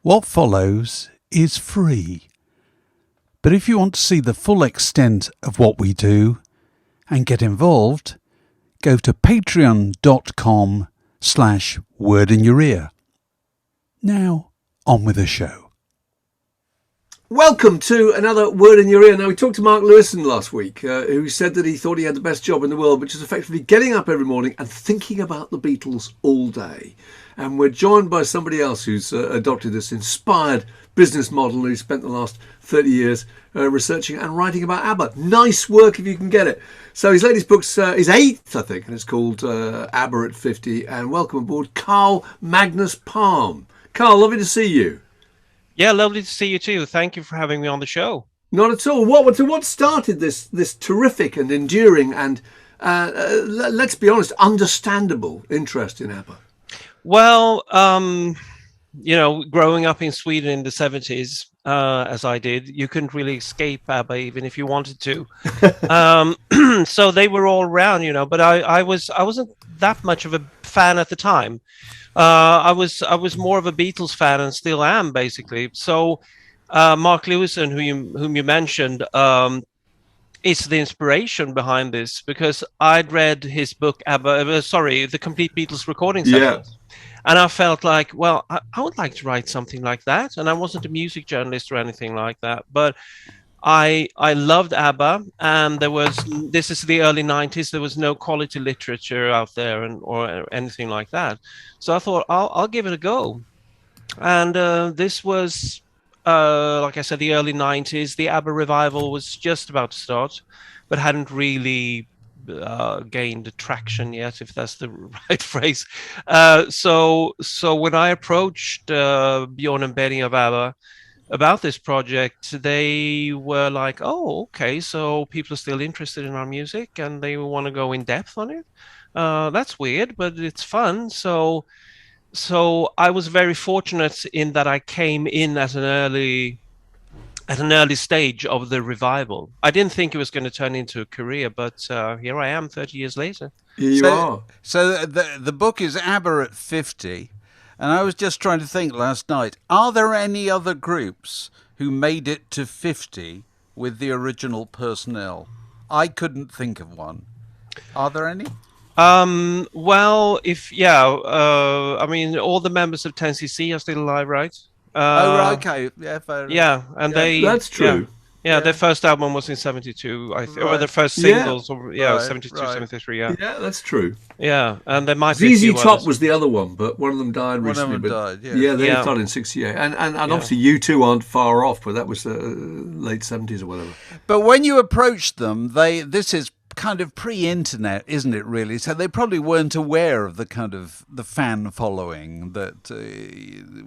What follows is free. But if you want to see the full extent of what we do and get involved, go to patreon.com/word in your ear. Now, on with the show. Welcome to another Word in Your Ear. Now, we talked to Mark Lewisohn last week, who said that he thought he had the best job in the world, which is effectively getting up every morning and thinking about the Beatles all day. And we're joined by somebody else who's adopted this inspired business model who spent the last 30 years researching and writing about ABBA. Nice work if you can get it. So his latest book's his eighth, I think, and it's called ABBA at 50. And welcome aboard, Carl Magnus Palm. Carl, lovely to see you. Yeah, lovely to see you too. Thank you for having me on the show. Not at all. What started this terrific and enduring and, let's be honest, understandable interest in ABBA? Well, growing up in Sweden in the 70s, as I did, you couldn't really escape ABBA even if you wanted to. So they were all around, but I wasn't that much of a fan at the time. I was more of a Beatles fan and still am, basically. So Mark Lewisohn, whom you mentioned, is the inspiration behind this, because I'd read his book The Complete Beatles Recording Sessions. And I felt like, well, I would like to write something like that. And I wasn't a music journalist or anything like that, but I loved ABBA, and this is the early 90s. There was no quality literature out there or anything like that. So I thought I'll give it a go. And this was, like I said, the early 90s. The ABBA revival was just about to start, but hadn't really gained traction yet, if that's the right phrase. So when I approached Bjorn and Benny of ABBA about this project, they were like, oh, okay, so people are still interested in our music and they want to go in depth on it. That's weird, but it's fun. So I was very fortunate in that I came in at an early stage of the revival. I didn't think it was going to turn into a career, but here I am 30 years later. Here you are. So the book is ABBA at 50. And I was just trying to think last night, are there any other groups who made it to 50 with the original personnel? I couldn't think of one. Are there any? Well, I mean, all the members of 10cc are still alive, right? Right, okay. Yeah, fair enough. Yeah, and that's true. Yeah, their first album was in 72, I think, or their first singles, 72, right. 73, Yeah, that's true. Yeah, and there might be ZZ Top was the other one, but one of them died recently. One of them died, yeah. They died in 68. And obviously U2 aren't far off, but that was late 70s or whatever. But when you approached them, this is kind of pre-internet, isn't it, really? So they probably weren't aware of the kind of the fan following that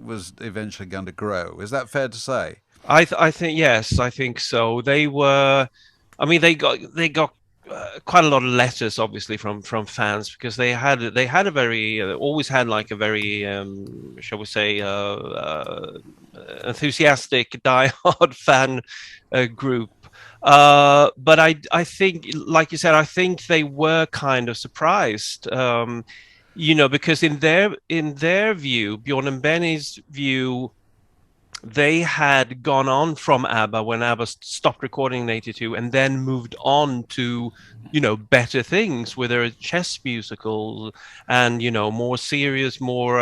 was eventually going to grow. Is that fair to say? I think yes, I think so. They were, I mean, they got quite a lot of letters, obviously, from fans, because they had a very always had like a very shall we say enthusiastic diehard fan group. But I think, like you said, I think they were kind of surprised, because in their view, Bjorn and Benny's view, they had gone on from ABBA when ABBA stopped recording in 82 and then moved on to, better things with their chess musical and, more serious, more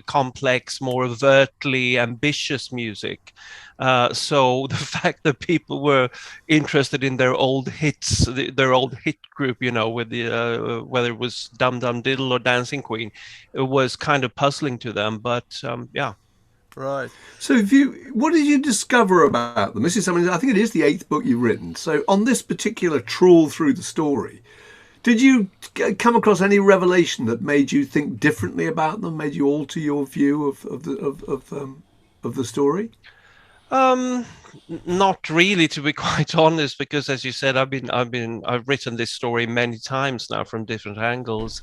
complex, more overtly ambitious music. So the fact that people were interested in their old hits, their old hit group, with the whether it was Dum Dum Diddle or Dancing Queen, it was kind of puzzling to them. But yeah. Right. So what did you discover about them? This is something, I think it is the 8th book you've written. So on this particular trawl through the story, did you come across any revelation that made you think differently about them, made you alter your view of the story? Not really, to be quite honest, because as you said, I've written this story many times now from different angles.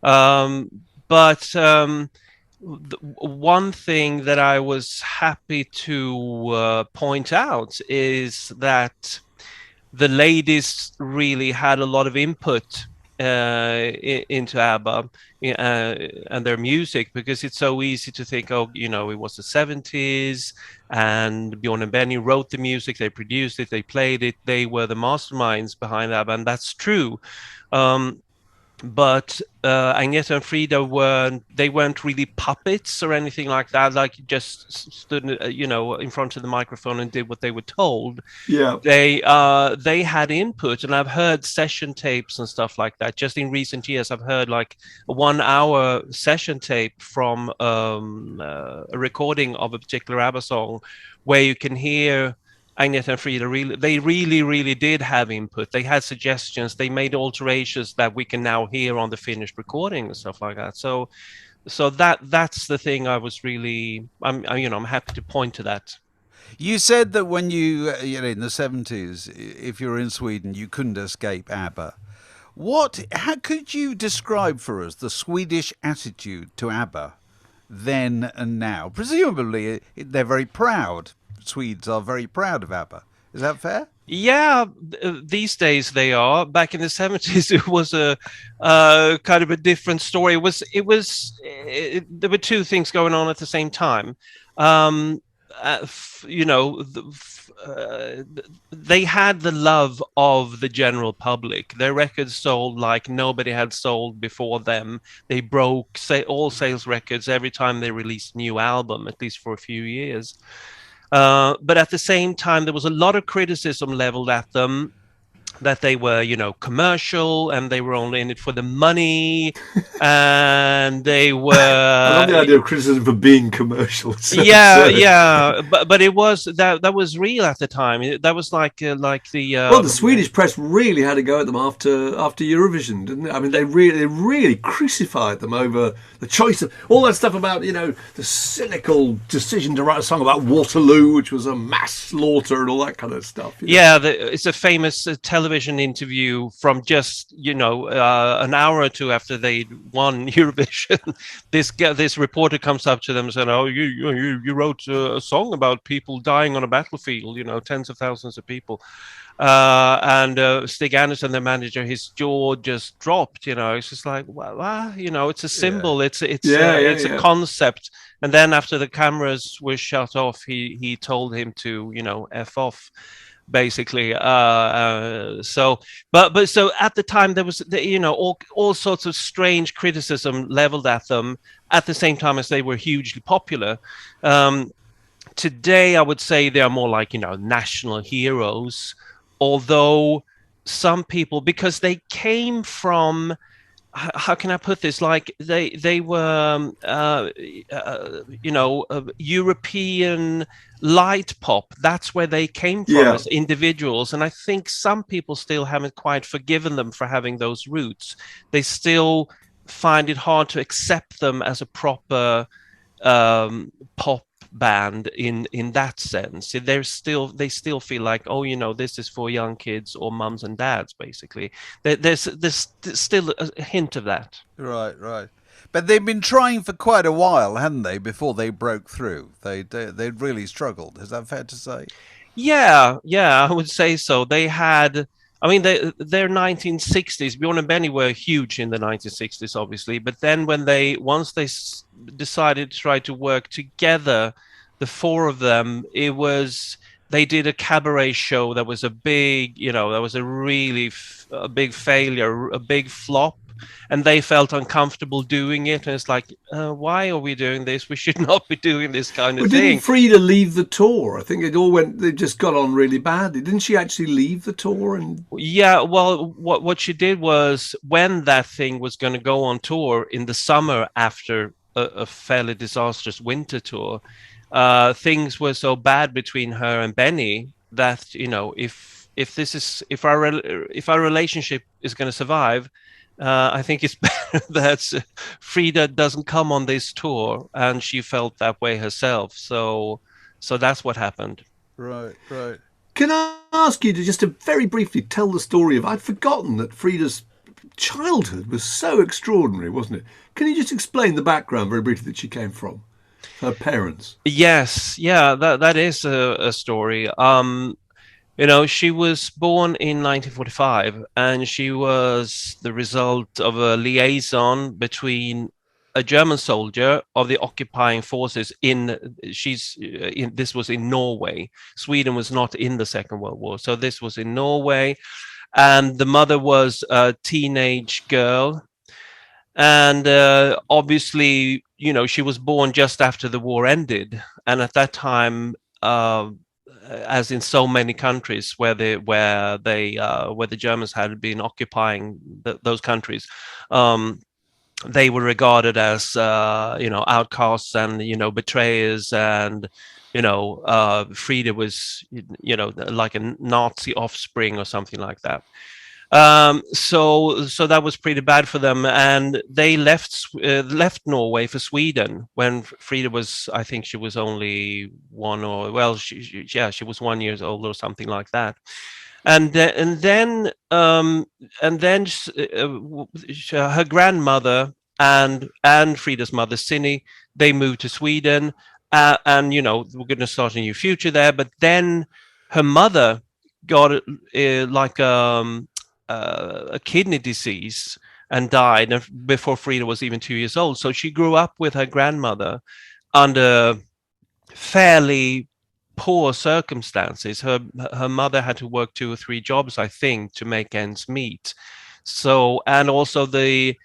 But one thing that I was happy to point out is that the ladies really had a lot of input into ABBA and their music, because it's so easy to think, oh, it was the 70s and Bjorn and Benny wrote the music, they produced it, they played it, they were the masterminds behind ABBA, and that's true. But Agneta and Frida weren't really puppets or anything like that, like just stood in front of the microphone and did what they were told. Yeah, they had input, and I've heard session tapes and stuff like that. Just in recent years, I've heard like a 1-hour session tape from a recording of a particular ABBA song, where you can hear Agneta and Frida really did have input. They had suggestions. They made alterations that we can now hear on the finished recording and stuff like that. So that's the thing. I'm happy to point to that. You said that when you in the 70s, if you were in Sweden, you couldn't escape ABBA. How could you describe for us the Swedish attitude to ABBA then and now? Presumably, they're very proud. Swedes are very proud of ABBA. Is that fair? Yeah, these days they are. Back in the 70s, it was a kind of a different story. There were two things going on at the same time. They had the love of the general public. Their records sold like nobody had sold before them. They broke all sales records every time they released a new album, at least for a few years. But at the same time, there was a lot of criticism leveled at them, that they were, commercial, and they were only in it for the money, and they were. I love the idea of criticism for being commercial. Yeah. But it was that was real at the time. That was like the. Well, the Swedish press really had to go at them after Eurovision, didn't it? I mean, they really crucified them over the choice of all that stuff about the cynical decision to write a song about Waterloo, which was a mass slaughter and all that kind of stuff. Yeah, it's a famous television interview from just an hour or two after they won Eurovision. This reporter comes up to them and said, "Oh, you wrote a song about people dying on a battlefield, tens of thousands of people." And Stig Anderson, the manager, his jaw just dropped. It's just like, well, it's a symbol. Yeah. It's a concept. And then after the cameras were shut off, he told him to F off, basically. So at the time there was all sorts of strange criticism leveled at them at the same time as they were hugely popular. Today I would say they are more like national heroes, although some people, because they came from, how can I put this? Like they were, European light pop. That's where they came from as individuals. And I think some people still haven't quite forgiven them for having those roots. They still find it hard to accept them as a proper pop band in that sense. They still feel like, this is for young kids or mums and dads, basically. There's still a hint of that. Right. But they've been trying for quite a while, hadn't they, before they broke through? They'd really struggled. Is that fair to say? Yeah, I would say so. They had, their 1960s, Bjorn and Benny were huge in the 1960s, obviously. But then once they decided to try to work together, the four of them, they did a cabaret show that was a big, that was a really a big failure, a big flop. And they felt uncomfortable doing it, and it's like, why are we doing this? We should not be doing this kind of thing. Didn't Frida leave the tour? I think they just got on really badly. Didn't she actually leave the tour? Yeah, well, what she did was, when that thing was going to go on tour in the summer after a fairly disastrous winter tour, things were so bad between her and Benny that if our relationship is going to survive, I think it's better that Frida doesn't come on this tour, and she felt that way herself. So that's what happened. Right. Can I ask you to just very briefly tell the story of? I'd forgotten that Frida's childhood was so extraordinary, wasn't it? Can you just explain the background very briefly that she came from, her parents? Yes, yeah, that is a story. You know, she was born in 1945, and she was the result of a liaison between a German soldier of the occupying forces this was in Norway. Sweden was not in the Second World War, so this was in Norway, and the mother was a teenage girl, and obviously, you know, she was born just after the war ended, and at that time, as in so many countries where the Germans had been occupying those countries, they were regarded as outcasts and betrayers, and Frida was like a Nazi offspring or something like that. So that was pretty bad for them, and they left Norway for Sweden when Frida was, I think she was only she was 1 year old or something like that. And then her grandmother and Frida's mother Cindy, they moved to Sweden, and we're going to start a new future there. But then her mother got a kidney disease and died before Frida was even 2 years old. So she grew up with her grandmother under fairly poor circumstances. Her mother had to work 2 or 3 jobs, I think, to make ends meet. So, and also the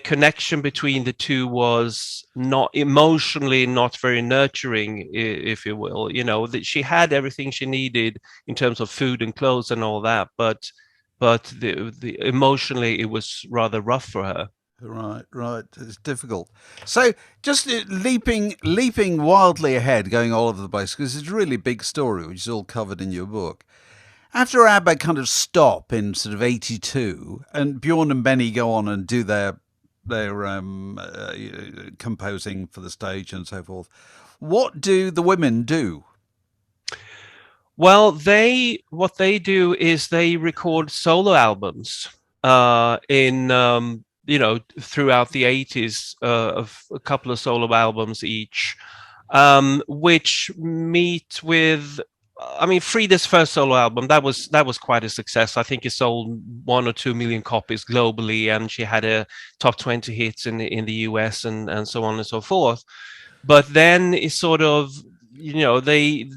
connection between the two was not emotionally not very nurturing, if you will. That she had everything she needed in terms of food and clothes and all that, but the emotionally it was rather rough for her. Right. It's difficult. So just leaping wildly ahead, going all over the place, because it's a really big story, which is all covered in your book. After ABBA kind of stop in sort of 82, and Bjorn and Benny go on and do their composing for the stage and so forth, what do the women do? Well, what they do is they record solo albums in throughout the 80s, of a couple of solo albums each, which meet with. I mean, Frida's first solo album, that was quite a success. I think it sold 1 or 2 million copies globally, and she had a top 20 hits in the US and so on and so forth. But then it's sort of,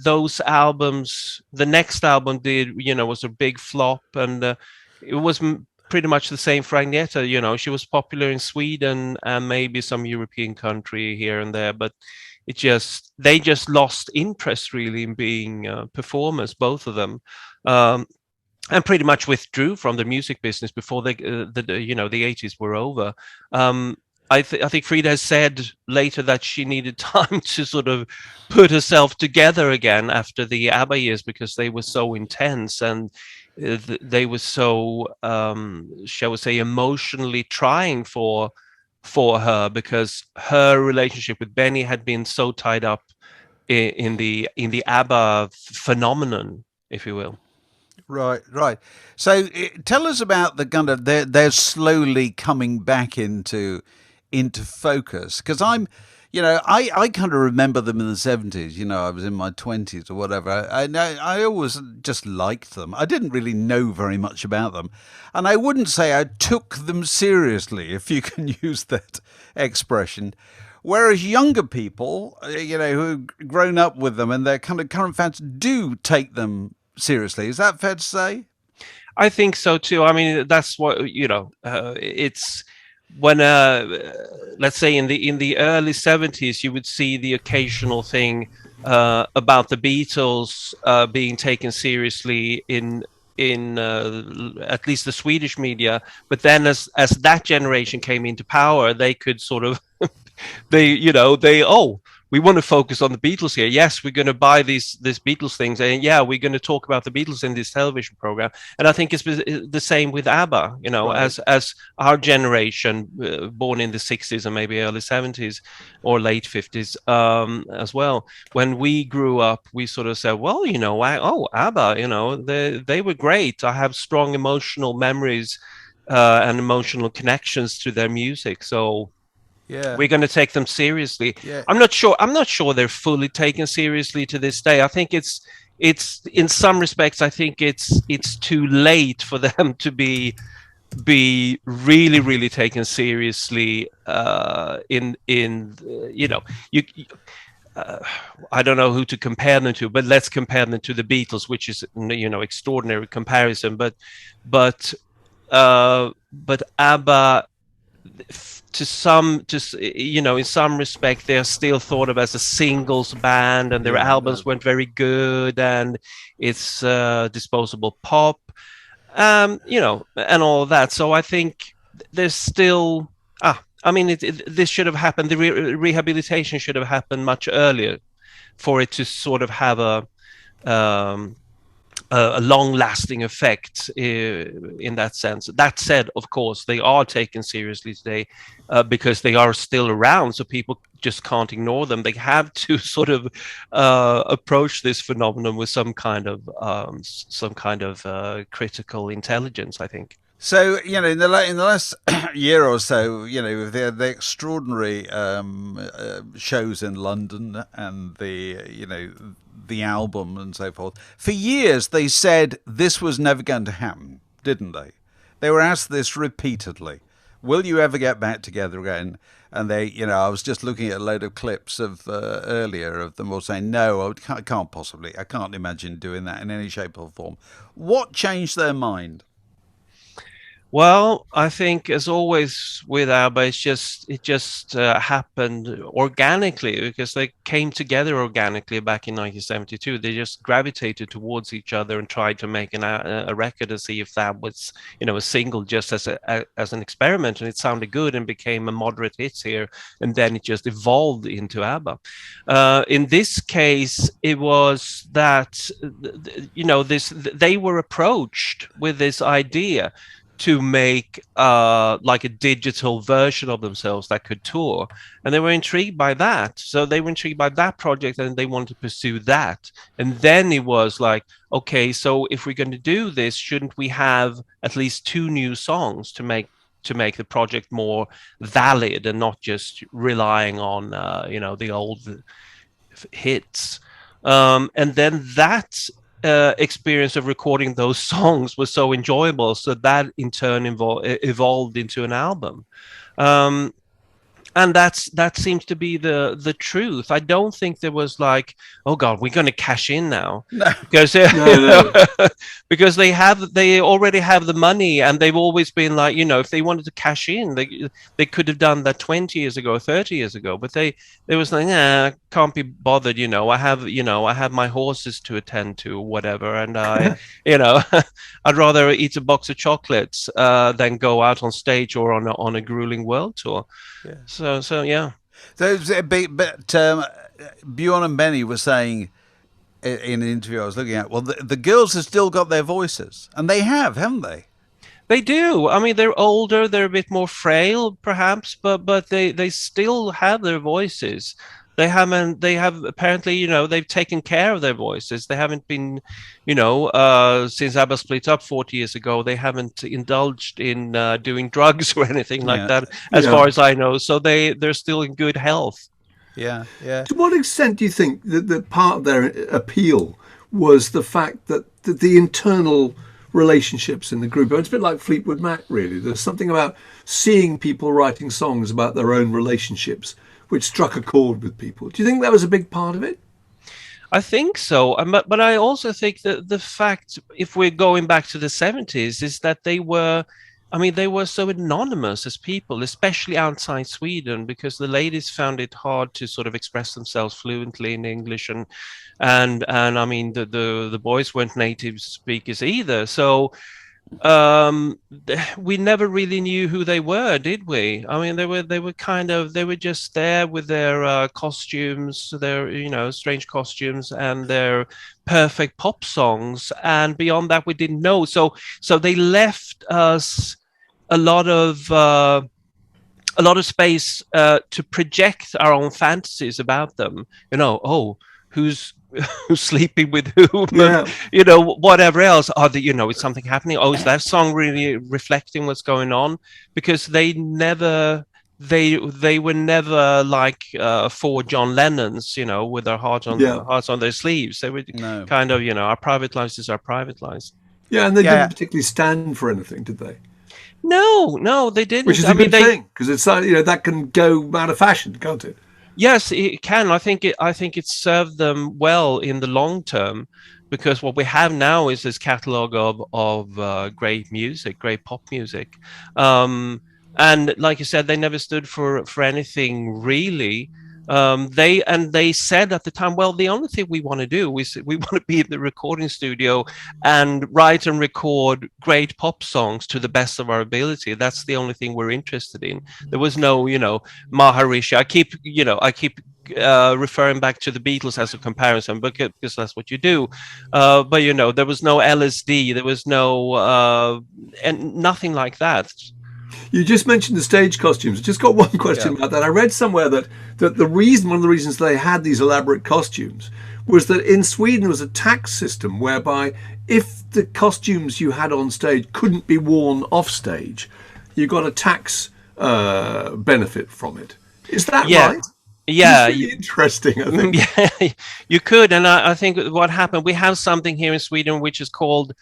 those albums, the next album was a big flop, and it was pretty much the same for Agneta. She was popular in Sweden and maybe some European country here and there, but they just lost interest really in being performers, both of them, and pretty much withdrew from the music business before the 80s were over. I think Frida has said later that she needed time to sort of put herself together again after the ABBA years, because they were so intense, and they were so, shall we say, emotionally trying for her, because her relationship with Benny had been so tied up in the ABBA phenomenon, if you will. Right. So tell us about the kind of they're slowly coming back into focus, because I kind of remember them in the 70s. I was in my 20s or whatever. I always just liked them. I didn't really know very much about them, and I wouldn't say I took them seriously, if you can use that expression. Whereas younger people, who've grown up with them and their kind of current fans, do take them seriously. Is that fair to say? I think so too. I mean, that's what it's when let's say in the early 70s, you would see the occasional thing about the Beatles being taken seriously in at least the Swedish media. But then as that generation came into power, they could sort of we want to focus on the Beatles here. Yes, we're going to buy these Beatles things, and yeah, we're going to talk about the Beatles in this television program. And I think it's the same with ABBA. Right. As our generation, born in the 60s and maybe early 70s or late 50s, as well. When we grew up, we sort of said, well, ABBA, they were great. I have strong emotional memories and emotional connections to their music. So. Yeah, we're going to take them seriously. Yeah. I'm not sure they're fully taken seriously to this day. I think it's it's in some respects, I think it's too late for them to be really, really taken seriously. In you know, you I don't know who to compare them to, but let's compare them to the Beatles, which is, you know, extraordinary comparison. But ABBA, you know, in some respect, they're still thought of as a singles band, and their albums weren't very good, and it's disposable pop, you know, and all of that. So I think there's still I mean, this should have happened. The rehabilitation should have happened much earlier for it to sort of have a long-lasting effect in that sense. That said, of course, they are taken seriously today because they are still around, so people just can't ignore them. They have to sort of approach this phenomenon with some kind of critical intelligence, I think. So, you know, in the last year or so, you know, the extraordinary shows in London and the album and so forth. For years, they said this was never going to happen, didn't they? They were asked this repeatedly. Will you ever get back together again? And they, you know, I was just looking at a load of clips of earlier of them all saying, no, I can't possibly. I can't imagine doing that in any shape or form. What changed their mind? Well, I think, as always with ABBA, it just happened organically, because they came together organically back in 1972. They just gravitated towards each other and tried to make a record to see if that was, you know, a single, just as an experiment, and it sounded good and became a moderate hit here, and then it just evolved into ABBA. In this case, it was that, you know, they were approached with this idea to make like a digital version of themselves that could tour, and they were intrigued by that. So they were intrigued by that project, and they wanted to pursue that. And then it was like, okay, so if we're going to do this, shouldn't we have at least 2 new songs to make the project more valid and not just relying on you know, the old hits. And then that experience of recording those songs was so enjoyable, so that in turn evolved into an album. And that seems to be the truth. I don't think there was like, oh God, we're going to cash in now, No. because No. because they already have the money, and they've always been like, you know, if they wanted to cash in, they could have done that 20 years ago, 30 years ago, but they was like, nah, can't be bothered, you know, I have my horses to attend to, or whatever, and I you know, I'd rather eat a box of chocolates than go out on stage or on a grueling world tour. Yeah. So yeah. So, but Bjorn and Benny were saying in an interview I was looking at, well, the girls have still got their voices, and they have, haven't they? They do. I mean, they're older, they're a bit more frail, perhaps, but they still have their voices. They have apparently, you know, they've taken care of their voices. They haven't been, you know, since ABBA split up 40 years ago, they haven't indulged in doing drugs or anything like that, as far as I know. So they're still in good health. Yeah. To what extent do you think that part of their appeal was the fact that the internal relationships in the group? It's a bit like Fleetwood Mac, really. There's something about seeing people writing songs about their own relationships which struck a chord with people. Do you think that was a big part of it? I think so, but I also think that the fact, if we're going back to the 70s, is that they were so anonymous as people, especially outside Sweden, because the ladies found it hard to sort of express themselves fluently in English, and I mean the boys weren't native speakers either, so we never really knew who they were, did we? I mean, they were just there with their costumes, their, you know, strange costumes, and their perfect pop songs, and beyond that we didn't know. So they left us a lot of space to project our own fantasies about them. You know, oh, who's sleeping with whom, and, you know, whatever else. You know, is something happening? Oh, is that song really reflecting what's going on? Because they never they were never like four John Lennons, with their hearts on their sleeves. They were No. kind of, our private lives is our private lives. Yeah, and they Yeah. didn't particularly stand for anything, did they? No, they didn't. Which is a good thing, because it's that can go out of fashion, can't it? Yes, it can. I think it served them well in the long term, because what we have now is this catalog of great music, great pop music, and like you said, they never stood for anything really. They said at the time, well, the only thing we want to do is we want to be in the recording studio and write and record great pop songs to the best of our ability. That's the only thing we're interested in. There was no, Maharishi. I keep referring back to the Beatles as a comparison, because that's what you do. But there was no LSD. There was no and nothing like that. You just mentioned the stage costumes. I just got one question about that. I read somewhere that one of the reasons they had these elaborate costumes was that in Sweden there was a tax system whereby if the costumes you had on stage couldn't be worn off stage, you got a tax benefit from it. Is that right? Yeah, it's really interesting. I think. Yeah, you could, and I think what happened. We have something here in Sweden which is called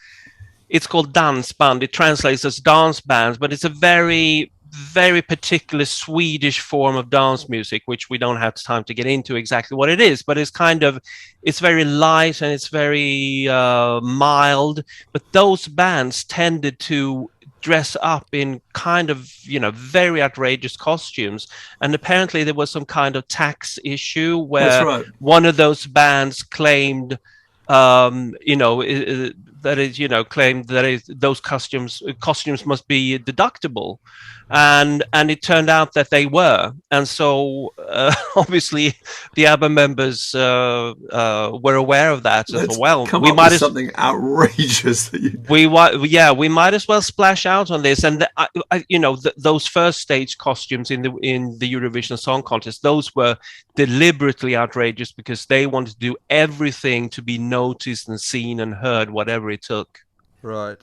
dansband. It translates as dance bands, but it's a very, very particular Swedish form of dance music, which we don't have time to get into exactly what it is. But it's very light and it's very mild. But those bands tended to dress up in kind of very outrageous costumes, and apparently there was some kind of tax issue where one of those bands claimed claimed that those costumes must be deductible, and it turned out that they were, and so obviously the ABBA members were aware of that. Let's well, come we up might with something outrageous. we might as well splash out on this, and those first stage costumes in the Eurovision Song Contest, those were deliberately outrageous because they wanted to do everything to be noticed and seen and heard, whatever it took. Right.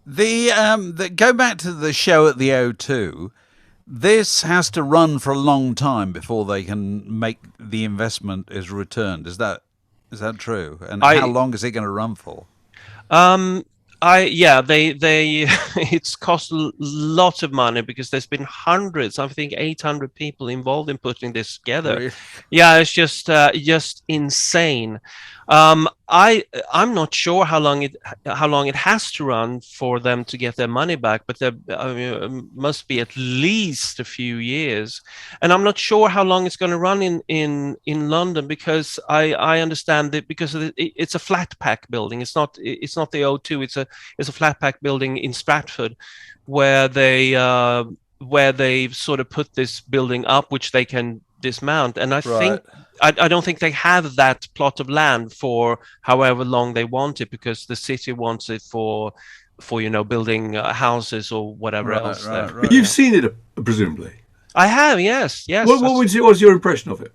Go back to the show at the O2. This has to run for a long time before they can make the investment is returned. Is that true? And how long is it going to run for? It's cost a lot of money because there's been hundreds, I think 800 people involved in putting this together. Really? Yeah, it's just insane. I'm not sure how long it has to run for them to get their money back, but it must be at least a few years. And I'm not sure how long it's going to run in London, because I understand that because it's a flat pack building. It's not the O2. It's a flat pack building in Stratford, where they sort of put this building up, which they can dismount. And I don't think they have that plot of land for however long they want it, because the city wants it for building houses or whatever else. But you've seen it, presumably. I have, yes. What was your impression of it?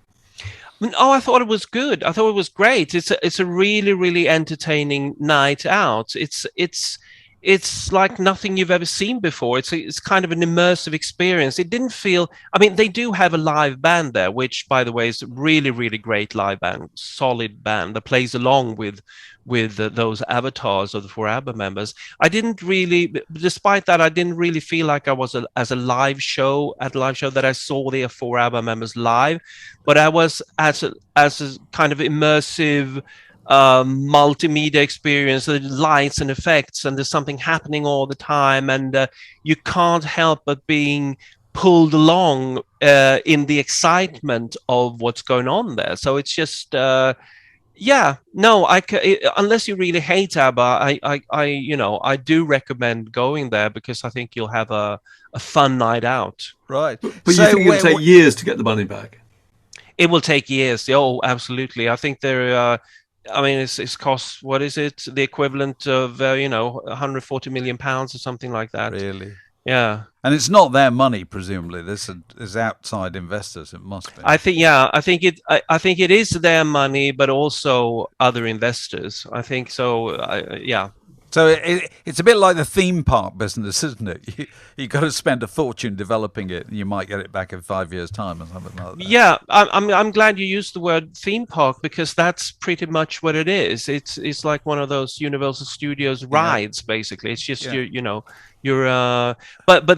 Oh, I thought it was good. I thought it was great. It's a really, really entertaining night out. It's like nothing you've ever seen before. It's kind of an immersive experience. It didn't feel. I mean, they do have a live band there, which, by the way, is a really, really great live band, solid band that plays along with those avatars of the four ABBA members. Despite that, I didn't really feel like I was at a live show that I saw the four ABBA members live, but I was as a kind of immersive multimedia experience, the lights and effects, and there's something happening all the time, and you can't help but being pulled along in the excitement of what's going on there. So it's just unless you really hate ABBA, I do recommend going there, because I think you'll have a fun night out. Right. But you think it'll take years to get the money back? It will take years. Oh, absolutely. I think it's cost, what is it? The equivalent of, 140 million pounds or something like that. Really? Yeah. And it's not their money, presumably. This is outside investors. It must be. I think it is their money, but also other investors. I think so. So it's a bit like the theme park business, isn't it? You got to spend a fortune developing it, and you might get it back in 5 years' time or something like that. Yeah, I'm glad you used the word theme park, because that's pretty much what it is. It's like one of those Universal Studios rides, basically. It's just but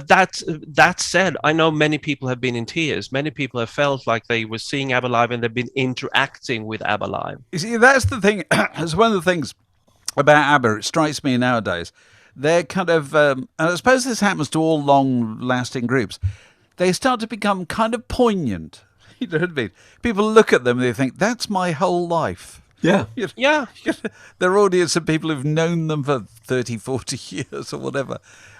that said, I know many people have been in tears. Many people have felt like they were seeing ABBA live and they've been interacting with ABBA live. You see, that's the thing. It's one of the things about ABBA. It strikes me nowadays. They're kind of, and I suppose this happens to all long-lasting groups. They start to become kind of poignant. You know what I mean? People look at them and they think, that's my whole life. Yeah. Yeah. Their audience are people who've known them for 30, 40 years or whatever.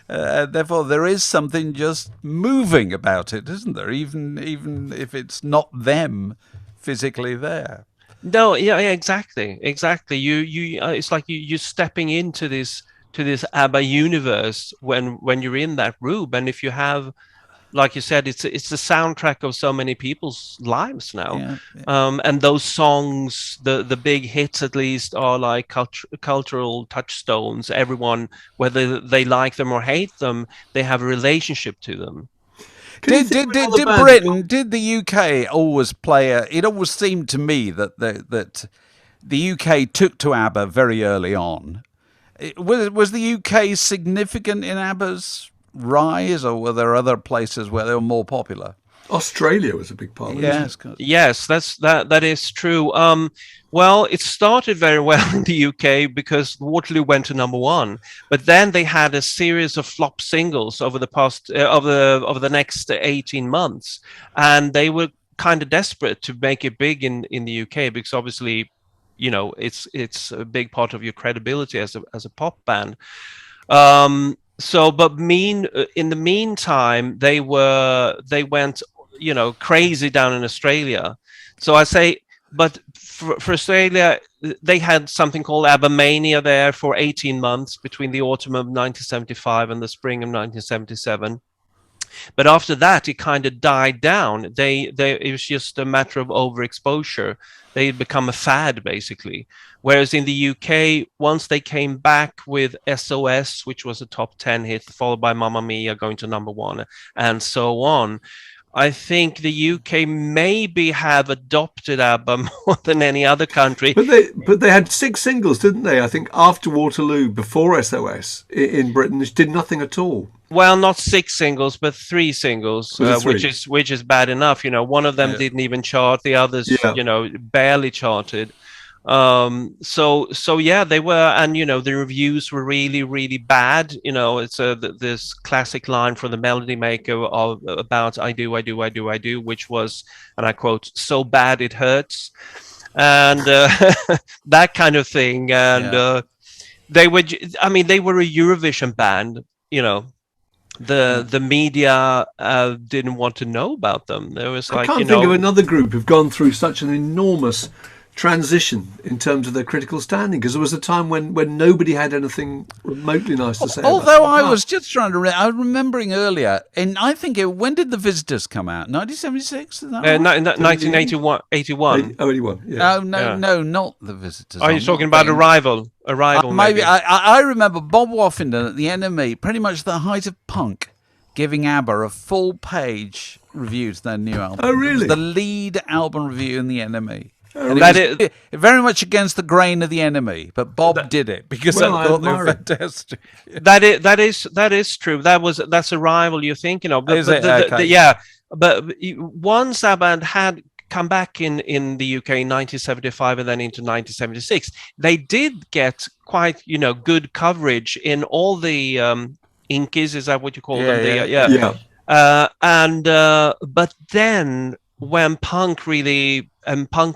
Therefore, there is something just moving about it, isn't there? Even if it's not them physically there. No, yeah, exactly. You it's like you're stepping into this ABBA universe when you're in that room, and if you have, like you said, it's the soundtrack of so many people's lives now. And those songs, the big hits at least, are like cultural touchstones. Everyone, whether they like them or hate them, they have a relationship to them. Did the UK always play it always seemed to me that the UK took to ABBA very early on. Was the UK significant in ABBA's rise, or were there other places where they were more popular? Australia was a big part of it. Yes, that is true. Well, it started very well in the UK because Waterloo went to #1, but then they had a series of flop singles over the past over the next 18 months, and they were kind of desperate to make it big in the UK, because obviously, you know, it's a big part of your credibility as a pop band. But in the meantime, they went, you know, crazy down in Australia. So I say, but for Australia, they had something called ABBA Mania there for 18 months between the autumn of 1975 and the spring of 1977. But after that, it kind of died down. It was just a matter of overexposure. They had become a fad, basically. Whereas in the UK, once they came back with SOS, which was a top 10 hit, followed by Mamma Mia going to #1, and so on, I think the UK maybe have adopted ABBA more than any other country. But they had 6 singles, didn't they? I think after Waterloo, before SOS in Britain, which did nothing at all. Well, not 6 singles, but 3 singles, which is bad enough. You know, one of them didn't even chart. The others, you know, barely charted. So yeah, they were, and you know, the reviews were really, really bad. You know, it's this classic line from the Melody Maker about "I do, which was, and I quote, "so bad it hurts," and that kind of thing. And they were, I mean, they were a Eurovision band. You know, the media didn't want to know about them. There was like, I can't think of another group who've gone through such an enormous transition in terms of their critical standing, because there was a time when nobody had anything remotely nice to say. Although I was just trying to, I was remembering earlier, and I think when did The Visitors come out? 1976? Is that right? 1981. 81. 81. Yeah. No, not The Visitors. Are you talking about Arrival? Maybe. I remember Bob Woffington at the NME, pretty much the height of punk, giving ABBA a full-page review to their new album. Oh, really? It was the lead album review in the NME. And it was very much against the grain of the NME, but Bob did it because I thought they were fantastic. That is true. That's Arrival you're thinking of. But, but once ABBA had come back in the UK in 1975 and then into 1976, they did get quite, you know, good coverage in all the Inkies. Is that what you call them? But then when punk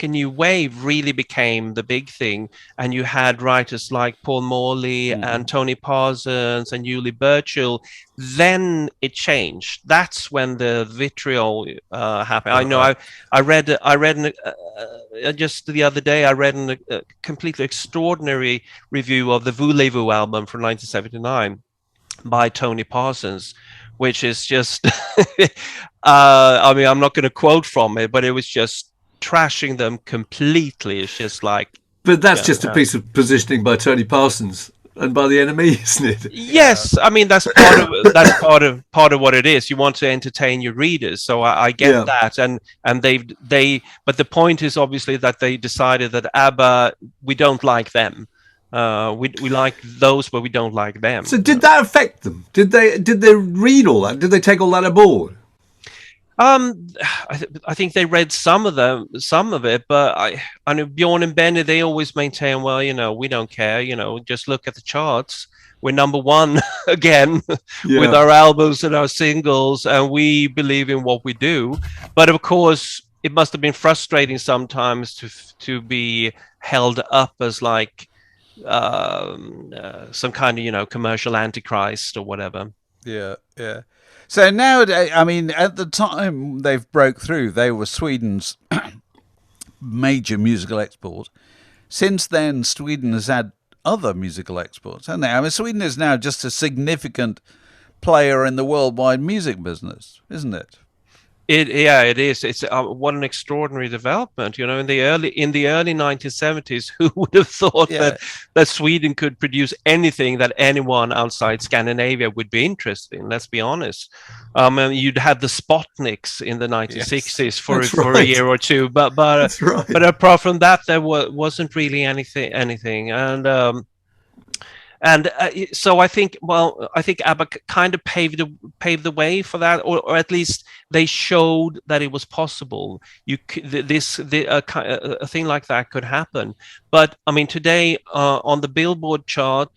and new wave really became the big thing, and you had writers like Paul Morley and Tony Parsons and Uli Burchill, then it changed. That's when the vitriol happened. I know. I read just the other day. I read a completely extraordinary review of the Voulez-Vous album from 1979 by Tony Parsons, which is just, I mean, I'm not going to quote from it, but it was just trashing them completely. It's just like... But that's just a piece of positioning by Tony Parsons. and by the enemy, isn't it? Yes, I mean that's part of what it is. You want to entertain your readers, so I get that, and but the point is obviously that they decided that ABBA, we don't like them. We like those, but we don't like them. So did that affect them? Did they read all that? Did they take all that aboard? I think they read some of it, but I know Bjorn and Benny, they always maintain, well, we don't care, just look at the charts. We're number one again with our albums and our singles, and we believe in what we do. But of course, it must have been frustrating sometimes to be held up as like some kind of commercial antichrist or whatever. Yeah. So nowadays, I mean, at the time they've broke through, they were Sweden's major musical export. Since then, Sweden has had other musical exports, hasn't they? I mean, Sweden is now just a significant player in the worldwide music business, isn't it? It is. It's what an extraordinary development. In the early 1970s, who would have thought that Sweden could produce anything that anyone outside Scandinavia would be interested in? Let's be honest. And you'd had the Spotniks in the 1960s for a year or two, but apart from that, there wasn't really anything. And so I think ABBA kind of paved the way for that, or at least they showed that it was possible. A thing like that could happen. But I mean, today on the Billboard chart,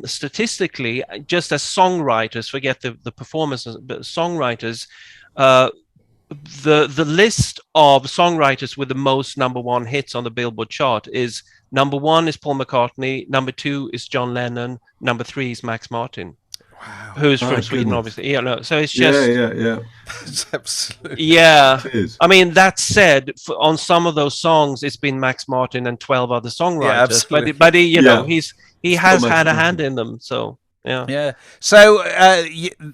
statistically, just as songwriters, forget the performers, but songwriters, the list of songwriters with the most number one hits on the Billboard chart is: number one is Paul McCartney, number two is John Lennon, number three is Max Martin, who's from Sweden, obviously. So it's just It's absolutely. Yeah, it is. I mean, that said, on some of those songs, it's been Max Martin and 12 other songwriters, but he has had a hand in them. So. Yeah. So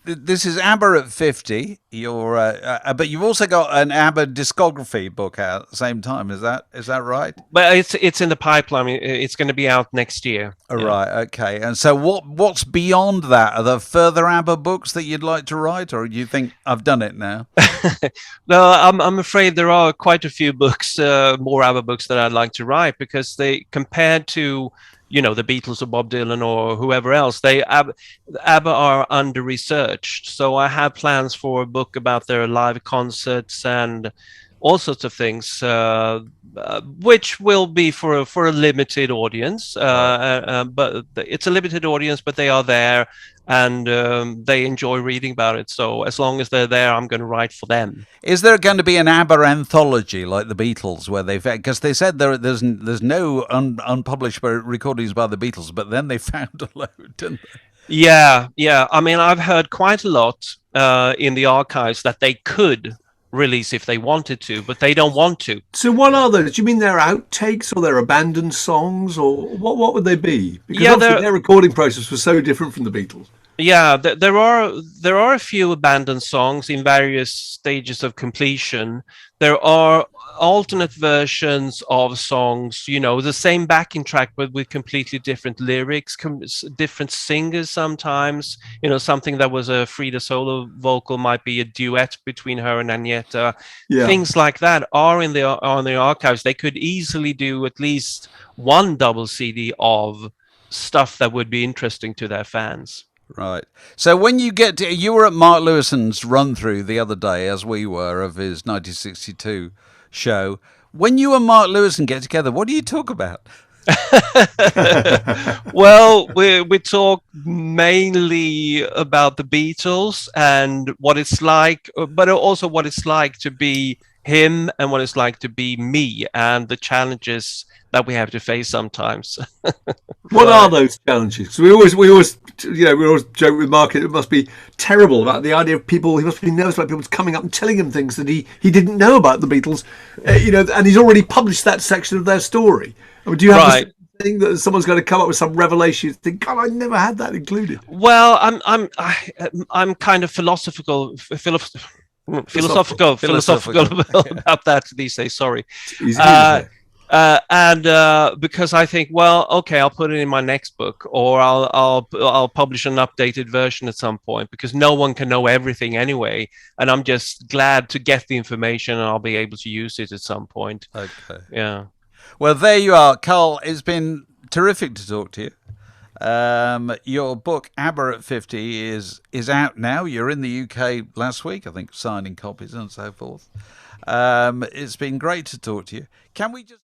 this is ABBA at 50. But you've also got an ABBA discography book out at the same time. Is that right? But it's in the pipeline. It's going to be out next year. Right. Okay. And so what's beyond that? Are there further ABBA books that you'd like to write, or do you think I've done it now? No, I'm afraid there are quite a few books, more ABBA books that I'd like to write, because they, compared to the Beatles or Bob Dylan or whoever else, ABBA are under-researched. So I have plans for a book about their live concerts and all sorts of things, which will be for a limited audience. But it's a limited audience, but they are there, and they enjoy reading about it. So as long as they're there, I'm going to write for them. Is there going to be an ABBA anthology like the Beatles, where because they said there's no unpublished recordings by the Beatles, but then they found a load, didn't they? Yeah. I mean, I've heard quite a lot in the archives that they could release if they wanted to, but they don't want to. So what are those? Do you mean they're outtakes, or they're abandoned songs, or what would they be? Because their recording process was so different from the Beatles. Yeah, there are a few abandoned songs in various stages of completion. There are alternate versions of songs, the same backing track, but with completely different lyrics, different singers sometimes. Something that was a Frida solo vocal might be a duet between her and Agneta. Yeah. Things like that are on the archives. They could easily do at least one double CD of stuff that would be interesting to their fans. Right. So when you were at Mark Lewisohn's run through the other day, as we were, of his 1962 show. When you and Mark Lewisohn get together, what do you talk about? Well, we talk mainly about the Beatles and what it's like, but also what it's like to be him and what it's like to be me, and the challenges that we have to face sometimes. What are those challenges? Because we always joke with Mark, it must be terrible about the idea of people. He must be nervous about people coming up and telling him things that he didn't know about the Beatles, and he's already published that section of their story. I mean, do you have this thing that someone's going to come up with some revelation? You think, God, I never had that included. Well, I'm kind of philosophical about that these days. Sorry. And because I think, well, okay, I'll put it in my next book, or I'll publish an updated version at some point, because no one can know everything anyway, and I'm just glad to get the information, and I'll be able to use it at some point. Okay. Yeah. Well, there you are, Carl. It's been terrific to talk to you. Your book ABBA at 50 is out now. You're in the UK last week, I think, signing copies and so forth. It's been great to talk to you. Can we just